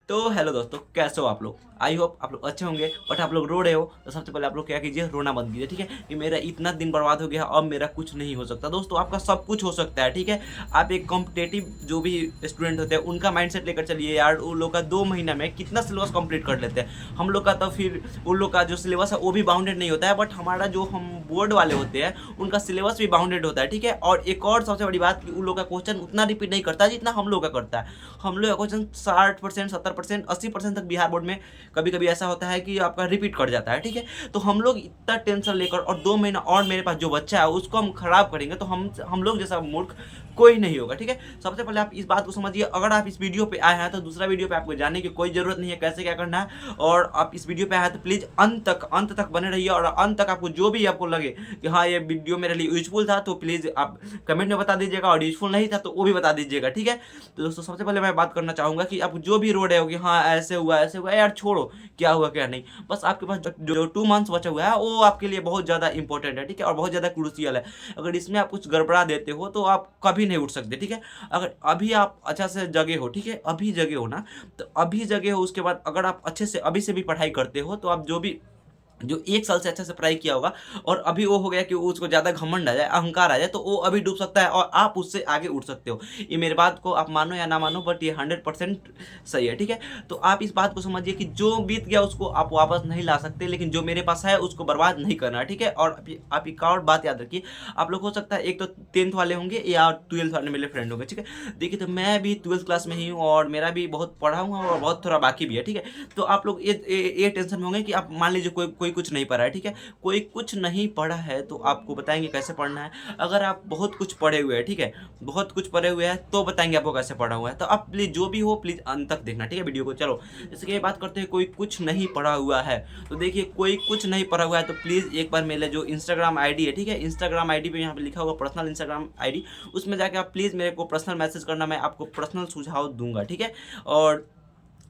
तो हेलो दोस्तों, कैसे हो आप लोग। आई होप आप लोग अच्छे होंगे। बट आप लोग रो रहे हो तो सबसे पहले आप लोग क्या कीजिए, रोना बंद कीजिए। ठीक है कि मेरा इतना दिन बर्बाद हो गया, अब मेरा कुछ नहीं हो सकता। दोस्तों आपका सब कुछ हो सकता है। ठीक है, आप एक कॉम्पिटेटिव जो भी स्टूडेंट होते हैं उनका माइंडसेट लेकर चलिए यार। उन लोग का 2 महीना में कितना सिलेबस कंप्लीट कर लेते हैं। हम लोग का तो फिर उन लोग का जो सिलेबस है वो भी बाउंडेड नहीं होता है, बट हमारा जो हम बोर्ड वाले होते हैं उनका सिलेबस भी बाउंडेड होता है। ठीक है, और एक और सबसे बड़ी बात कि उन लोग का क्वेश्चन उतना रिपीट नहीं करता जितना हम लोग का करता है। हम लोग का क्वेश्चन 60%, 70%, 80% तक बिहार बोर्ड में कभी कभी ऐसा होता है कि आपका रिपीट कर जाता है। ठीक है, तो हम लोग इतना टेंशन लेकर और 2 महीना और मेरे पास जो बच्चा है उसको हम खराब करेंगे तो हम लोग जैसा मूर्ख कोई नहीं होगा। ठीक है, सबसे पहले आप इस बात को समझिए। अगर आप इस वीडियो पे आए हैं तो दूसरा वीडियो पे आपको जाने की कोई जरूरत नहीं है कैसे क्या करना है। और आप इस वीडियो पे आए हैं तो प्लीज अंत तक बने रहिए। और अंत तक आपको जो भी आपको लगे कि हाँ ये वीडियो मेरे लिए यूजफुल था तो प्लीज आप कमेंट में बता दीजिएगा, और यूजफुल नहीं था तो वो भी बता दीजिएगा। ठीक है, तो दोस्तों सबसे पहले मैं बात करना चाहूंगा कि आप जो भी रो रहे हो कि हाँ ऐसे हुआ यार, छोड़ो क्या हुआ क्या नहीं। बस आपके पास जो 2 मंथ्स बचा हुआ है वो आपके लिए बहुत ज़्यादा इंपॉर्टेंट है। ठीक है, और बहुत ज़्यादा क्रूशियल है। अगर इसमें आप कुछ गड़बड़ा देते हो तो आप कभी नहीं उठ सकते। ठीक है, अगर अभी आप अच्छा से जगे हो, ठीक है अभी जगे हो ना, तो अभी जगे हो, उसके बाद अगर आप अच्छे से अभी से भी पढ़ाई करते हो तो आप जो 1 साल से अच्छे से पढ़ाई किया होगा और अभी वो हो गया कि उसको ज़्यादा घमंड आ जाए, अहंकार आ जाए, तो वो अभी डूब सकता है और आप उससे आगे उठ सकते हो। ये मेरी बात को आप मानो या ना मानो, बट ये 100% सही है। ठीक है, तो आप इस बात को समझिए कि जो बीत गया उसको आप वापस नहीं ला सकते, लेकिन जो मेरे पास है उसको बर्बाद नहीं करना है। ठीक है, और आप एक और बात याद रखिए। आप लोग हो सकता है एक तो 10th वाले होंगे या 12th वाले मेरे फ्रेंड होंगे। ठीक है, देखिए तो मैं भी 12th क्लास में ही हूँ और मेरा भी बहुत पढ़ा हुआ और बहुत थोड़ा बाकी भी है। ठीक है, तो आप लोग ये टेंशन में होंगे कि आप मान लीजिए कोई कोई कुछ नहीं पढ़ा है। ठीक है, कोई कुछ नहीं पढ़ा है तो आपको बताएंगे कैसे पढ़ना है। अगर आप बहुत कुछ पढ़े हुए हैं, ठीक है, बहुत कुछ पढ़े हुए हैं तो बताएंगे आपको कैसे पढ़ा हुआ है। तो आप प्लीज जो भी हो प्लीज अंत तक देखना। ठीक है वीडियो को। चलो जैसे कि ये बात करते हैं कोई कुछ नहीं पढ़ा हुआ है, तो देखिए कोई कुछ नहीं पढ़ा हुआ है तो प्लीज एक बार मेरे जो इंस्टाग्राम आईडी है, ठीक है, इंस्टाग्राम आईडी पे यहाँ पे लिखा हुआ पर्सनल इंस्टाग्राम आईडी, उसमें जाके आप प्लीज मेरे को पर्सनल मैसेज करना, मैं आपको पर्सनल सुझाव दूंगा। ठीक है, और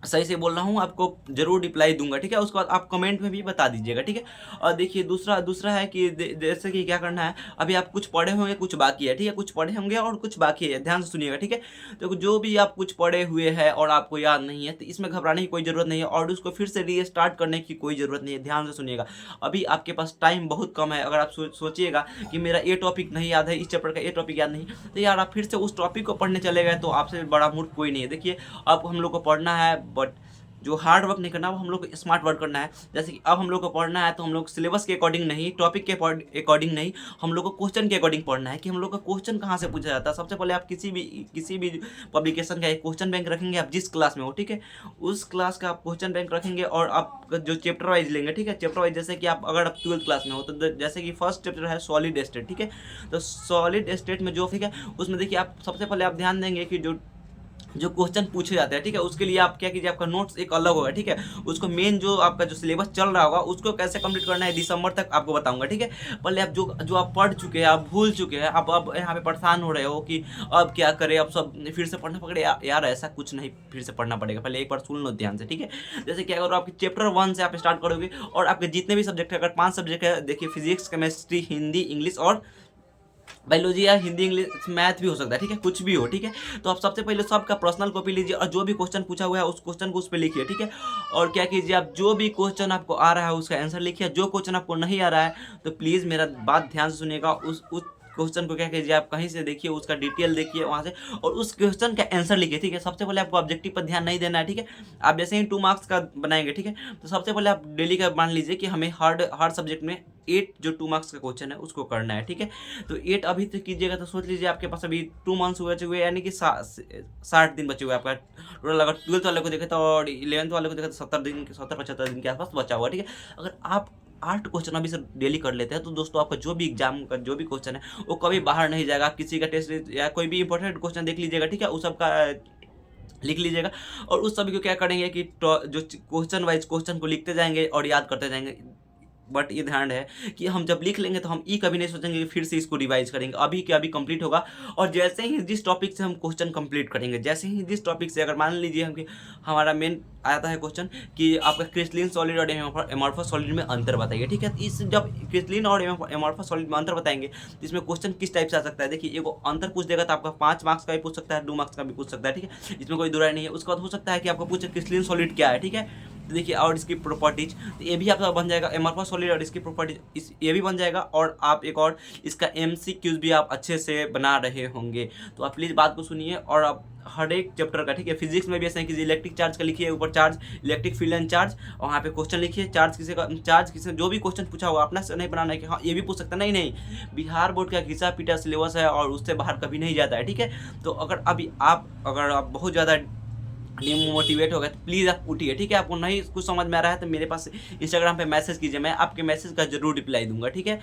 सही से बोल रहा हूँ, आपको जरूर रिप्लाई दूंगा। ठीक है, उसके बाद आप कमेंट में भी बता दीजिएगा। ठीक है, और देखिए दूसरा दूसरा है कि जैसे कि क्या करना है। अभी आप कुछ पढ़े होंगे, कुछ बाकी है। ठीक है, कुछ पढ़े होंगे और कुछ बाकी है, ध्यान से सुनिएगा। ठीक है, तो जो भी आप कुछ पढ़े हुए हैं और आपको याद नहीं है तो इसमें घबराने की कोई ज़रूरत नहीं है और उसको फिर से रीस्टार्ट करने की कोई ज़रूरत नहीं है। ध्यान से सुनिएगा, अभी आपके पास टाइम बहुत कम है। अगर आप सोचिएगा कि मेरा ये टॉपिक नहीं याद है, इस चैप्टर का ये टॉपिक याद नहीं, तो यार आप फिर से उस टॉपिक को पढ़ने चले गए तो आपसे बड़ा मूर्ख कोई नहीं है। देखिए अब हम लोग को पढ़ना है, बट जो हार्ड वर्क नहीं करना वो हम लोग को स्मार्ट वर्क करना है। जैसे कि अब हम लोग को पढ़ना है तो हम लोग सिलेबस के अकॉर्डिंग नहीं, टॉपिक के अकॉर्डिंग नहीं, हम लोग को क्वेश्चन के अकॉर्डिंग पढ़ना है कि हम लोग का क्वेश्चन कहाँ से पूछा जाता है। सबसे पहले आप किसी भी पब्लिकेशन का एक क्वेश्चन बैंक रखेंगे, आप जिस क्लास में हो, ठीक है, उस क्लास का आप क्वेश्चन बैंक रखेंगे और आप जो चैप्टर वाइज लेंगे। ठीक है, चैप्टर वाइज जैसे कि आप अगर आप 12th क्लास में हो तो जैसे कि फर्स्ट चैप्टर है सॉलिड स्टेट। ठीक है, तो सॉलिड स्टेट में जो, ठीक है, उसमें देखिए आप सबसे पहले आप ध्यान देंगे कि जो क्वेश्चन पूछे जाते हैं, ठीक है, उसके लिए आप क्या कीजिए, आपका नोट्स एक अलग होगा। ठीक है, उसको मेन जो आपका जो सिलेबस चल रहा होगा उसको कैसे कंप्लीट करना है दिसंबर तक आपको बताऊंगा। ठीक है, पहले आप जो आप पढ़ चुके हैं, आप भूल चुके हैं, आप अब यहाँ पे परेशान हो रहे हो कि अब क्या करें, अब सब फिर से पढ़ना पकड़े। यार ऐसा कुछ नहीं फिर से पढ़ना पड़ेगा, पहले एक बार सुन लो ध्यान से। ठीक है, जैसे कि अगर आपके चैप्टर 1 से आप स्टार्ट करोगे और आपके जितने भी सब्जेक्ट है, अगर 5 सब्जेक्ट है, देखिए फिजिक्स, केमिस्ट्री, हिंदी, इंग्लिश और बायोलॉजी या हिंदी, इंग्लिश, मैथ भी हो सकता है। ठीक है, कुछ भी हो। ठीक है, तो आप सबसे पहले सबका पर्सनल कॉपी लीजिए और जो भी क्वेश्चन पूछा हुआ है उस क्वेश्चन को उस पर लिखिए। ठीक है, और क्या कीजिए, आप जो भी क्वेश्चन आपको आ रहा है उसका आंसर लिखिए। जो क्वेश्चन आपको नहीं आ रहा है तो प्लीज़ मेरा बात ध्यान से सुनिएगा, उस क्वेश्चन को क्या कीजिए, आप कहीं से देखिए, उसका डिटेल देखिए वहाँ से और उस क्वेश्चन का आंसर लिखिए। ठीक है, सबसे पहले आपको ऑब्जेक्टिव पर ध्यान नहीं देना है। ठीक है, आप जैसे ही 2 मार्क्स का बनाएंगे, ठीक है, तो सबसे पहले आप डेली का मान लीजिए कि हमें हार्ड हार्ड सब्जेक्ट में 8 जो 2 मार्क्स का क्वेश्चन है उसको करना है। ठीक है, तो 8 अभी तक कीजिएगा तो सोच लीजिए आपके पास अभी 2 मंथ्स बचे हुए, यानी कि 60 दिन बचे हुए आपका टोटल। अगर 12th वाले को देखे तो और 11th वाले को देखे तो 70 दिन, 70-75 दिन के आसपास बचा हुआ। ठीक है, अगर आप 8 क्वेश्चन अभी से डेली कर लेते हैं तो दोस्तों आपका जो भी एग्जाम का जो भी क्वेश्चन है वो कभी बाहर नहीं जाएगा। आप किसी का टेस्ट या कोई भी इंपॉर्टेंट क्वेश्चन देख लीजिएगा, ठीक है, उस सब का लिख लीजिएगा और उस सभी को क्या करेंगे कि जो क्वेश्चन वाइज क्वेश्चन को लिखते जाएंगे और याद करते जाएंगे। बट ये ध्यान है कि हम जब लिख लेंगे तो हम ई कभी नहीं सोचेंगे कि फिर से इसको रिवाइज करेंगे, अभी के अभी कंप्लीट होगा। और जैसे ही जिस टॉपिक से हम क्वेश्चन कंप्लीट करेंगे, जैसे ही जिस टॉपिक से, अगर मान लीजिए हम हमारा मेन आता है क्वेश्चन कि आपका क्रिस्टलीन सॉलिड और एमॉर्फस सॉलिड में अंतर बताइए, ठीक है। इस जब क्रिस्टलीन और एमॉर्फस सॉलिड में अंतर बताएंगे तो इसमें क्वेश्चन किस टाइप से आ सकता है। देखिए, एगो अंतर पूछ देगा तो आपका 5 मार्क्स का भी पूछ सकता है, 2 मार्क्स का भी पूछ सकता है, ठीक है, इसमें कोई दुराई नहीं है। उसके बाद हो सकता है कि आपको पूछे क्रिस्टलीन सॉलिड क्या है, ठीक है, तो देखिए, और इसकी प्रॉपर्टीज, तो ये भी आपका बन जाएगा एमॉर्फस सॉलिड और इसकी प्रॉपर्टीज, ये भी बन जाएगा। और आप एक और इसका MCQs भी आप अच्छे से बना रहे होंगे। तो आप प्लीज़ बात को सुनिए और आप हर एक चैप्टर का, ठीक है, फिजिक्स में भी ऐसा है कि इलेक्ट्रिक चार्ज का लिखिए, ऊपर charge, electric field and charge, और वहाँ पे क्वेश्चन लिखिए, चार्ज किसे जो भी क्वेश्चन पूछा होगा अपना से नहीं बनाना है कि हाँ ये भी पूछ सकता है, नहीं, बिहार बोर्ड का घिसा पीटा सिलेबस है और उससे बाहर कभी नहीं जाता है, ठीक है। तो अगर आप बहुत ज़्यादा मोटिवेट हो गए तो प्लीज़ आप उठिए, ठीक है। आपको नहीं कुछ समझ में आ रहा है तो मेरे पास इंस्टाग्राम पे मैसेज कीजिए, मैं आपके मैसेज का जरूर रिप्लाई दूंगा, ठीक है।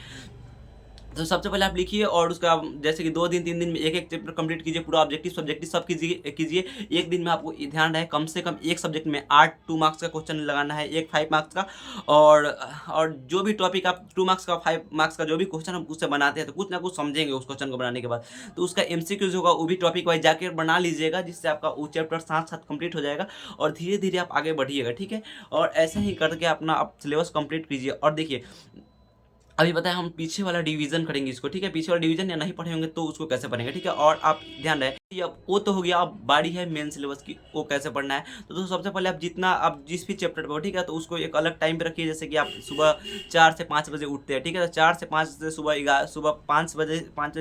तो सबसे पहले आप लिखिए और उसका जैसे कि 2 दिन 3 दिन में एक चैप्टर कंप्लीट कीजिए, पूरा ऑब्जेक्टिव सब्जेक्टिव सब कीजिए। एक दिन में आपको ध्यान रहे कम से कम एक सब्जेक्ट में 8 2 मार्क्स का क्वेश्चन लगाना है, एक 5 मार्क्स का। और जो भी टॉपिक आप 2 मार्क्स का 5 मार्क्स का जो भी क्वेश्चन हम उससे बनाते हैं तो कुछ ना कुछ समझेंगे उस क्वेश्चन को बनाने के बाद। तो उसका MCQs होगा, वो भी टॉपिक वाइज जाकर बना लीजिएगा, जिससे आपका वो चैप्टर साथ साथ कंप्लीट हो जाएगा और धीरे धीरे आप आगे बढ़िएगा, ठीक है। और ऐसे ही करके अपना आप सिलेबस कंप्लीट कीजिए। और देखिए, अभी बताया हम पीछे वाला डिवीजन करेंगे इसको, ठीक है। पीछे वाला डिवीजन या नहीं पढ़े होंगे तो उसको कैसे पढ़ेंगे, ठीक है। और आप ध्यान रहे अब वो तो हो गया, अब बारी है मेन सिलेबस की, वो कैसे पढ़ना है। तो दोस्तों सबसे पहले आप जिस भी चैप्टर पे हो, ठीक है, तो उसको एक अलग टाइम पे रखिए। जैसे कि आप सुबह 4 से 5 बजे उठते हैं, ठीक है, तो 4 से 5 से सुबह 5 बजे 5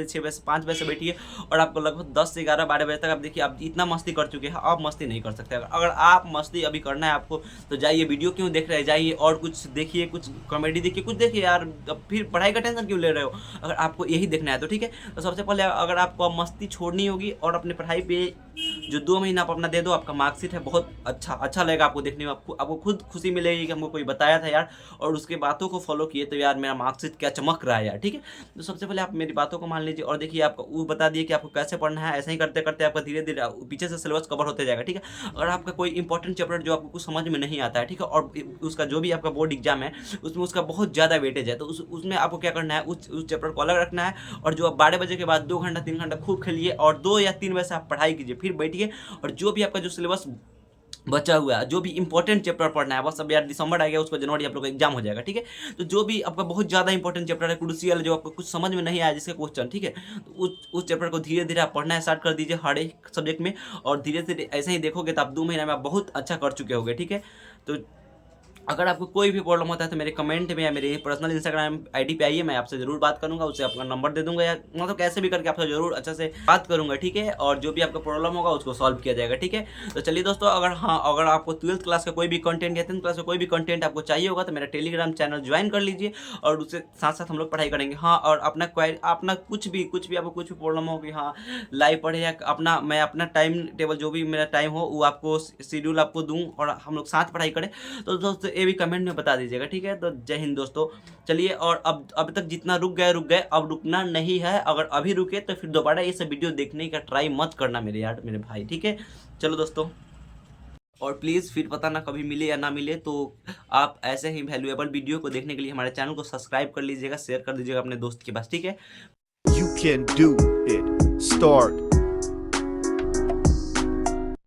बजे से बैठिए और आपको लगभग 10 से 11 12 बजे तक आप देखिए, आप इतना मस्ती कर चुके हैं, आप मस्ती नहीं कर सकते। अगर आप मस्ती अभी करना है आपको तो जाइए, वीडियो क्यों देख रहे हैं, जाइए और कुछ देखिए, कुछ कॉमेडी देखिए, कुछ देखिए यार, फिर पढ़ाई का टेंशन क्यों ले रहे हो। अगर आपको यही देखना है तो ठीक है। तो सबसे पहले अगर आपको मस्ती छोड़नी होगी और अपने पढ़ाई पे जो 2 महीना आप अपना दे दो, आपका मार्कशीट है बहुत अच्छा लगेगा आपको देखने में, आपको खुद खुशी मिलेगी कि हमको कोई बताया था यार और उसके बातों को फॉलो किए तो यार मेरा मार्कशीट क्या चमक रहा है यार, ठीक है। तो सबसे पहले आप मेरी बातों को मान लीजिए और देखिए, आपको वो बता दिए कि आपको कैसे पढ़ना है। ऐसे ही करते करते आपका धीरे धीरे पीछे से सिलेबस कवर होते जाएगा, ठीक है। अगर आपका कोई इंपॉर्टेंट चैप्टर जो आपको कुछ समझ में नहीं आता है, ठीक है, और उसका जो भी आपका बोर्ड एग्जाम है उसमें उसका बहुत ज़्यादा वेटेज है, तो उसमें आपको क्या करना है, उस चैप्टर को अलग रखना है। और जो आप 12 बजे के बाद 2 घंटा 3 घंटा खूब खेलिए और 2 या 3 बजे से आप पढ़ाई कीजिए, फिर बैठिए और जो भी आपका जो सिलेबस बचा हुआ है, जो भी इंपॉर्टेंट चैप्टर पढ़ना है, बस अब यार दिसंबर आ गया, उसको जनवरी आप लोग का एग्जाम हो जाएगा, ठीक है। तो जो भी आपका बहुत ज़्यादा इंपॉर्टेंट चैप्टर है, क्रूशियल, जो आपको कुछ समझ में नहीं आया जिसके क्वेश्चन, ठीक है, तो उस चैप्टर को धीरे धीरे आप पढ़ना स्टार्ट कर दीजिए हर एक सब्जेक्ट में। और धीरे धीरे ऐसे ही देखोगे तो आप 2 महीने में आप बहुत अच्छा कर चुके होंगे, ठीक है। तो अगर आपको कोई भी प्रॉब्लम होता है तो मेरे कमेंट में या मेरे पर्सनल इंस्टाग्राम आईडी पे आइए, मैं आपसे ज़रूर बात करूंगा, उससे अपना नंबर दे दूंगा या मतलब कैसे भी करके आपसे ज़रूर अच्छे से बात करूंगा, ठीक है। और जो भी आपका प्रॉब्लम होगा उसको सॉल्व किया जाएगा, ठीक है। तो चलिए दोस्तों, अगर आपको 12th क्लास का कोई भी कंटेंट या 10th क्लास का कोई भी कंटेंट आपको चाहिए होगा तो मेरा टेलीग्राम चैनल ज्वाइन कर लीजिए और उससे साथ साथ हम लोग पढ़ाई करेंगे। हाँ, और अपना कुछ भी आपको कुछ भी प्रॉब्लम हो कि हाँ लाइव पढ़े या मैं अपना टाइम टेबल जो भी मेरा टाइम हो वो आपको शेड्यूल आपको दूँ और हम लोग साथ पढ़ाई करें, तो दोस्तों ये भी कमेंट में बता दीजिएगा, ठीक है। तो जय हिंद दोस्तों। चलिए, और अब तक जितना रुक गए, अब रुकना नहीं है। अगर अभी रुके तो फिर दोबारा ये सब वीडियो देखने का ट्राई मत करना मेरे भाई, ठीक है। चलो दोस्तों, और प्लीज़ फिर पता ना कभी मिले या ना मिले, तो आप ऐसे ही वैल्यूएबल वीडियो को देखने के लिए हमारे चैनल को सब्सक्राइब कर लीजिएगा, शेयर कर दीजिएगा अपने दोस्त के पास, ठीक है। You can do it. Start